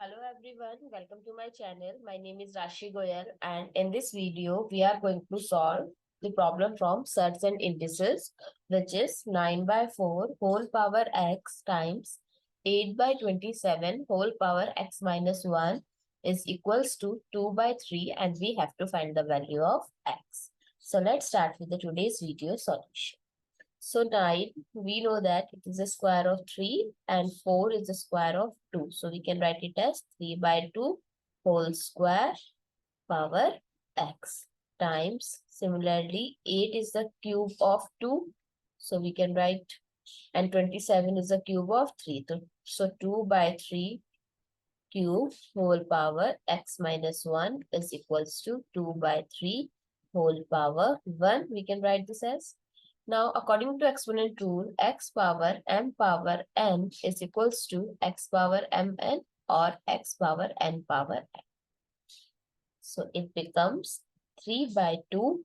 Hello everyone, welcome to my channel. My name is Rashi Goel and in this video we are going to solve the problem from surds and indices, which is 9 by 4 whole power x times 8 by 27 whole power x minus 1 is equals to 2 by 3 and we have to find the value of x. So let's start with the today's video solution. So 9, we know that it is the square of 3 and 4 is the square of 2. So we can write it as 3 by 2 whole square power x times. Similarly, 8 is the cube of 2. So we can write, and 27 is the cube of 3. So 2 by 3 cube whole power x minus 1 is equals to 2 by 3 whole power 1. We can write this as. Now, according to exponent rule, x power m power n is equals to x power mn or x power n power n. So, it becomes 3 by 2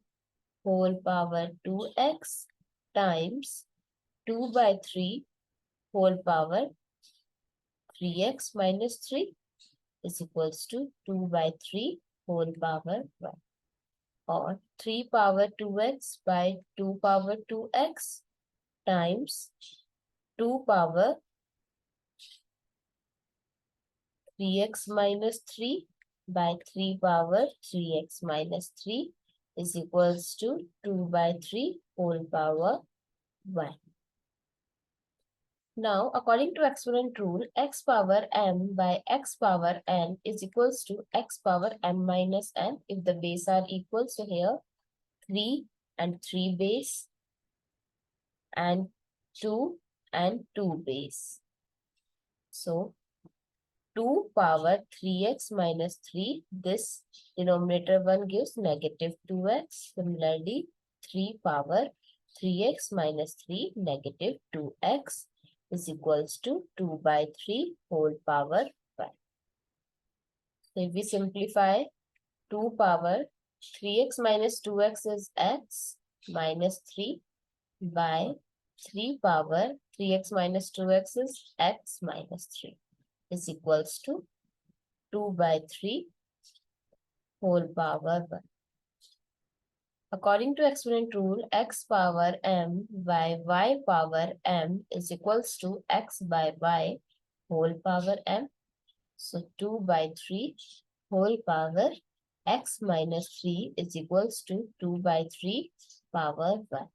whole power 2x times 2 by 3 whole power 3x minus 3 is equals to 2 by 3 whole power 1. Or 3 power 2x by 2 power 2x times 2 power 3x minus 3 by 3 power 3x minus 3 is equals to 2 by 3 whole power 1. Now, according to exponent rule, x power m by x power n is equals to x power m minus n if the base are equal. So here 3 and 3 base and 2 and 2 base. So 2 power 3x minus 3, this denominator 1 gives negative 2x. Similarly, 3 power 3x minus 3 negative 2x is equals to 2 by 3 whole power 1. So if we simplify, 2 power 3x minus 2x is x minus 3 by 3 power 3x minus 2x is x minus 3 is equals to 2 by 3 whole power 1. According to exponent rule, x power m by y power m is equals to x by y whole power m. So 2 by 3 whole power x minus 3 is equals to 2 by 3 power 1.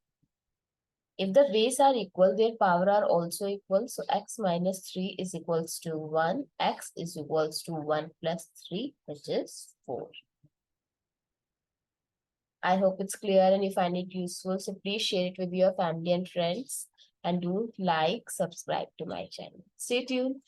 If the base are equal, their power are also equal. So x minus 3 is equals to 1. X is equals to 1 plus 3, which is 4. I hope it's clear and you find it useful. So please share it with your family and friends. And do like, subscribe to my channel. Stay tuned.